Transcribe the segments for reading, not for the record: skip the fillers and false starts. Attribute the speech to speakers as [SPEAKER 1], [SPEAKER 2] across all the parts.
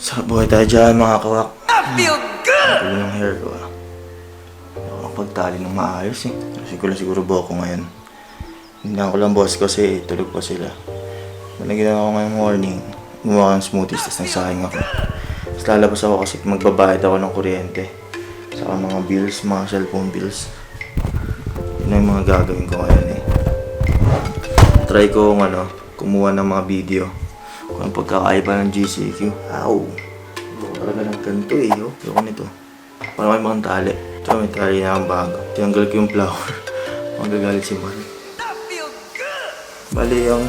[SPEAKER 1] Sa buhay tayo dyan mga kawak. Tuloy ng hair ko. Hindi ako pagtali ng maayos eh. Siguro buhok ko ngayon. Hindi ko lang boss kasi tulog pa sila. Malagyan ako ngayong morning. Gumawa ng smoothies tapos nagsahing ako. Tapos lalabas ako kasi magbabayad ako ng kuryente. Saka mga bills, mga cellphone bills. Yun ang mga gagawin ko ngayon eh. Try ko kumuha ng mga video. Kung ang pagkakaiba ng GCQ. Ow! Talaga ng ganito eh. Ayoko nito. Parang may mga tali. Ito may tali na ang bago. Tinanggal ko yung flower. Magagalit si Mari. Bali yung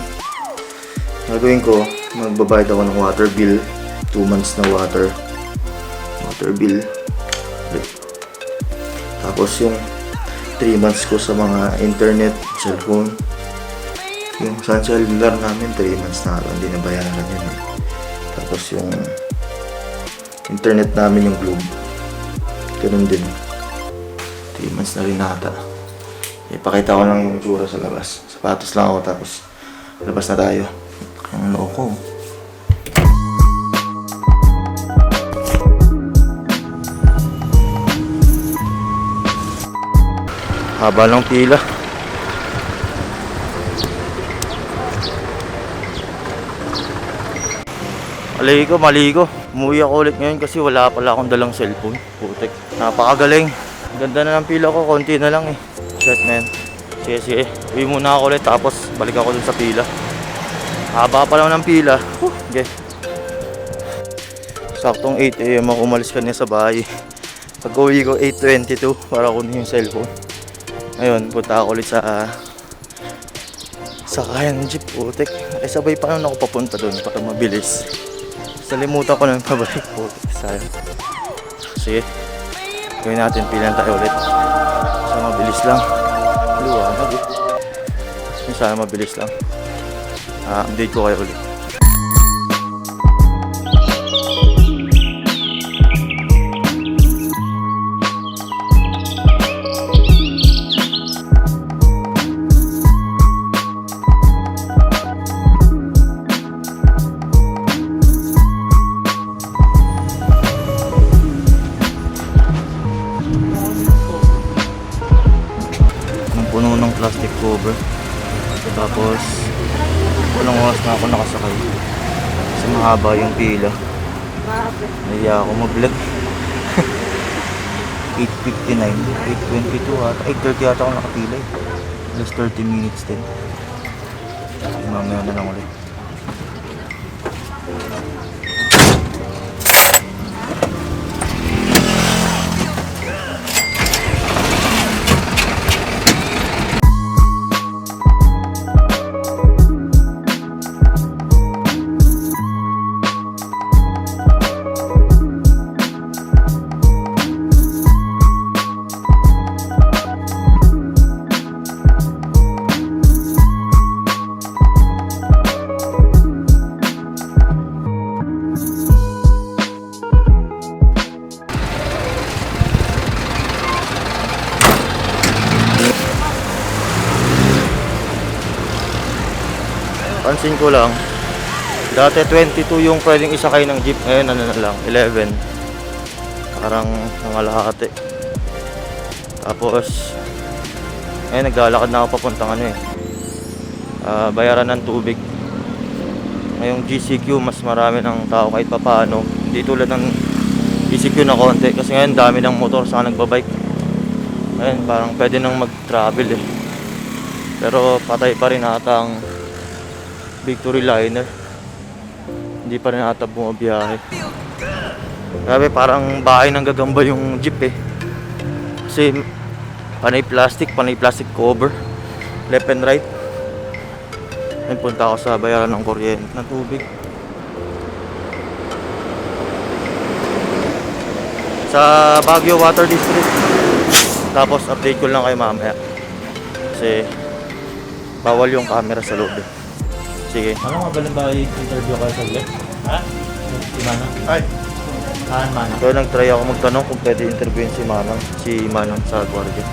[SPEAKER 1] gagawin ko, magbabayad ako ng water bill. 2 months na water bill. Tapos yung 3 months ko sa mga internet, cellphone. Yung sa cellular namin, 3 months na ito. Hindi nabayaran yun eh. Tapos yung internet namin, yung Globe. Ganun din. 3 months na rin nata. Ipakita ko lang yung tsura sa labas. Sapatos lang ako tapos labas na tayo. Ang noo ko. Haba ng pila. Maligo. Umuwi ako ulit ngayon kasi wala pala akong dalang cellphone. Putik. Napakagaling. Ganda na ng pila ko. Konti na lang eh. Shit man. Sige. Uwi muna ako ulit tapos balik ako dun sa pila. Haba pa lang ng pila. Okay. Saktong 8 AM ako umalis kanina sa bahay. Pag uwi ko 8:22 para kunin yung cellphone. Ngayon, punta ako ulit sa kaya ng jeep, putik. Ay sabay pa naman ako papunta doon para mabilis. Salimutan ko na pabalik, putik. Sayang. Sige, gawin natin, pilan tayo ulit. Sana mabilis lang. Luwanag eh. Sana mabilis lang. Update ko kayo ulit. Puno ng plastic cover. Tapos walang oras na ako nakasakay kasi mahaba yung pila. Naiya ako mag-vlog. 8:59 8:22 at 8:30 ata ako nakapila eh. Just 30 minutes din. Mamaya na lang ulit. Pansin ko lang, dati 22 yung pwedeng isakay ng jeep, ngayon ano na lang, 11. Parang nangalahati. Tapos, ngayon naglalakad na ako papuntang bayaran ng tubig. Ngayong GCQ, mas marami ng tao kahit papaano. Hindi tulad ng GCQ na konti, kasi ngayon dami ng motor sa nagbabike. Ngayon parang pwede nang mag-travel eh. Pero patay pa rin ata ang Victory Liner. Hindi pa rin ata bumabiyahe. Grabe, parang bahay ng gagamba yung jeep eh. Kasi panay plastic cover. Left and right. Ngayon punta ako sa bayaran ng kuryente ng tubig. Sa Baguio Water District. Tapos update ko lang kayo mamaya. Kasi bawal yung camera sa loob eh. Sige.
[SPEAKER 2] Ano nga ba lang ba interview kayo sa ulit? Ha? Si Manang?
[SPEAKER 1] Ay!
[SPEAKER 2] Manang?
[SPEAKER 1] Kaya nag-try ako magtanong kung pwede interviewin si Manang sa guardia.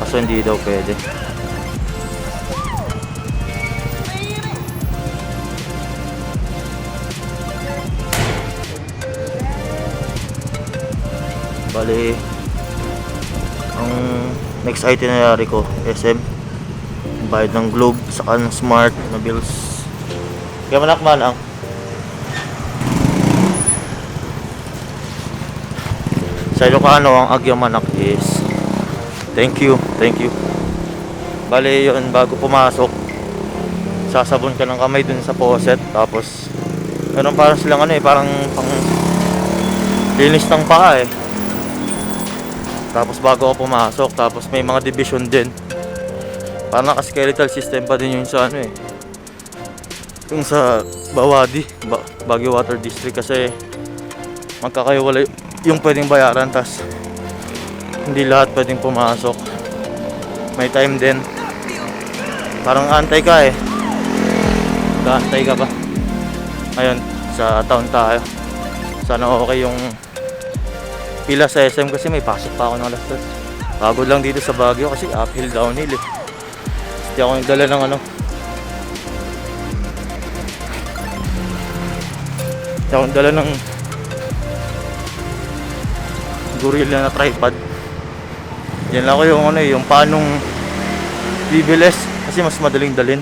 [SPEAKER 1] Kaso hindi daw pwede. Bali, ang next itinerary ko, SM. Bayad ng Globe, saka ng Smart na bills. Kaya manakman ang sa Ilocano, ang agyamanak is thank you. Bali yun, bago pumasok, sasabon ka ng kamay dun sa faucet. Tapos meron parang silang parang pang linis ng paa Tapos bago ako pumasok, tapos may mga division din. Parang naka-skeletal system pa din yung sa yung sa Bawadi, Baguio Water District, kasi magkakaiwalay yung pwedeng bayaran, tas hindi lahat pwedeng pumasok. May time din. Parang antay ka Kaantay ka ba? Ayun, sa town tayo. Sana okay yung pila sa SM kasi may pasok pa ako ng alas 3. Pagod lang dito sa Baguio kasi uphill downhill Hindi ako nagdala ng Hindi ako nagdala ng gorilla na tripod. Yan lang ako yung yung paanong bibilis kasi mas madaling dalhin.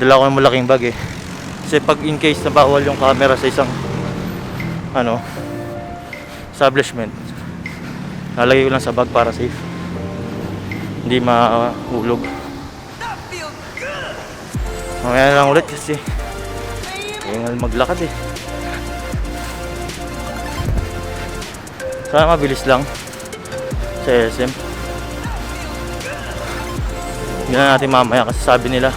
[SPEAKER 1] Dala ko ng malaking bag kasi pag in case na bawal yung camera sa isang establishment, lalagay ko lang sa bag para safe, hindi mahulog. Mamaya na lang ulit kasi kaya maglakad Sana mabilis lang sa SM. Hindi na natin mamaya kasi sabi nila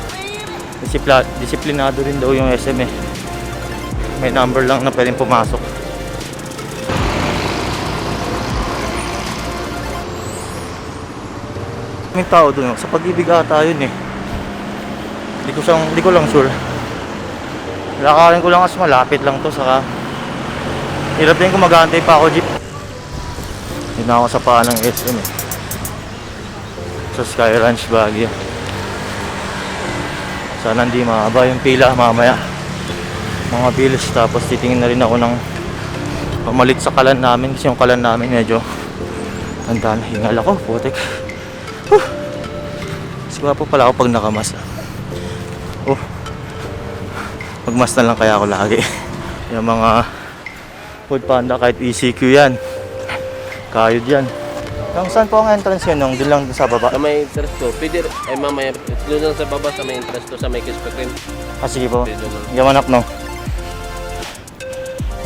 [SPEAKER 1] disiplinado rin daw yung SM May number lang na pwedeng pumasok. May tao dun sa Pag-ibig ata yun Hindi ko lang sure. Lakarin ko lang kasi malapit lang to, saka hirap din kung mag-aantay pa ako jeep. Hindi na ako sa paa ng SM sa Sky Ranch Baguio. Sana hindi mahaba yung pila mamaya, mga bills. Tapos titingin na rin ako ng pamalit sa kalan namin kasi yung kalan namin medyo tanda na. Hingal ako, putik. Siguro po pala ako pag nakamas. Magmas na lang kaya ako lagi. Yung mga Food Panda, kahit ECQ yan, kayod yan. Yung saan po ang entrance yun? Doon lang sa baba?
[SPEAKER 3] Sa may interest ko, pwede mamaya, doon lang sa baba sa may interest ko, sa may Krispy Kreme.
[SPEAKER 1] Sige po.
[SPEAKER 3] Pwede doon.
[SPEAKER 1] Yamanap no?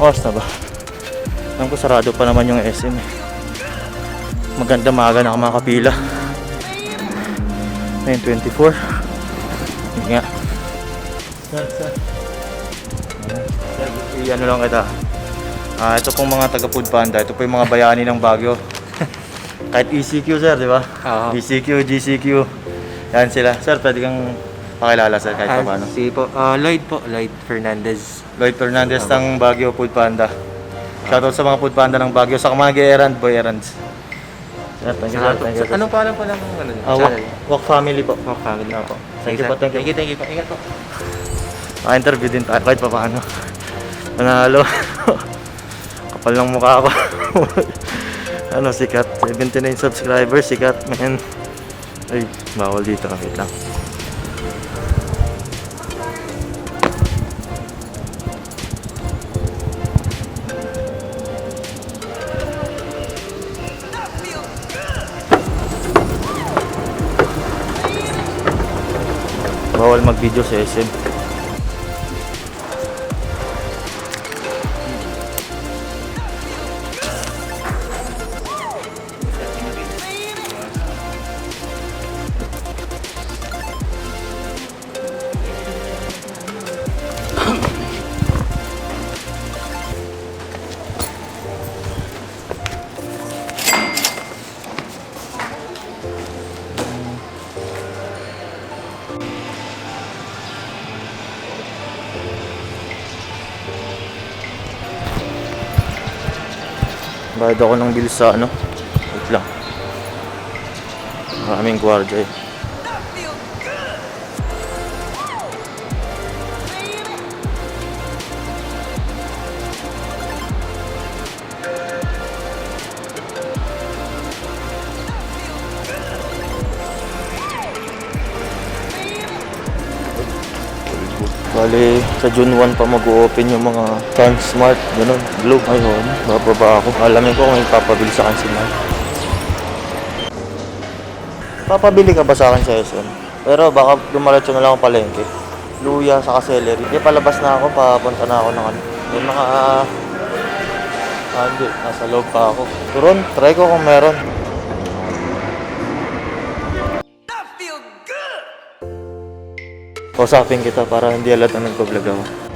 [SPEAKER 1] Oras na ba? Alam ko sarado pa naman yung SM Maganda maaga na makapila. Ngayon 24. Hindi nga. Ano lang kita. Ito pong mga taga Food Panda. Ito po yung mga bayani ng Baguio. Kahit ECQ sir, di ba?
[SPEAKER 3] Oo.
[SPEAKER 1] ECQ, GCQ. Yan sila. Sir, pwede kang pakilala sir kahit pa paano.
[SPEAKER 4] Sige po. Lloyd po. Lloyd Fernandez.
[SPEAKER 1] Lloyd Fernandez ng Baguio Food Panda. Shoutout sa mga Food Panda ng Baguio. Sa mga errand, boy errands. Sir, thank you sir. Thank you.
[SPEAKER 4] Anong pangalan po ng
[SPEAKER 1] Walk family po.
[SPEAKER 4] Walk family
[SPEAKER 1] po.
[SPEAKER 4] po.
[SPEAKER 1] Thank you po. Thank you.
[SPEAKER 4] Thank you po. Ingat po.
[SPEAKER 1] Interview din tayo kahit pa paano. Panalo. Kapal ng mukha ko. Sikat. 79 subscribers. Sikat, man. Ay, bawal dito. Wait lang. Bawal mag-video sa SM. Bayad ako ng bill sa wait lang. Maraming gwardiya Bali, sa June 1 pa mag-open yung mga Smart, ganun, Globe. Ayun, bababa ako. Alamin ko kung may papabili sa akin si Mark. Papabili ka ba sa akin sa SM? Pero baka dumalatso na lang ako palengke. Luya sa celery. Di palabas na ako, papunta na ako ng ano. May mga... hindi, nasa loob pa ako. Turon, try ko kung meron. Kausapin kita para hindi halata nagpa-vlog ako.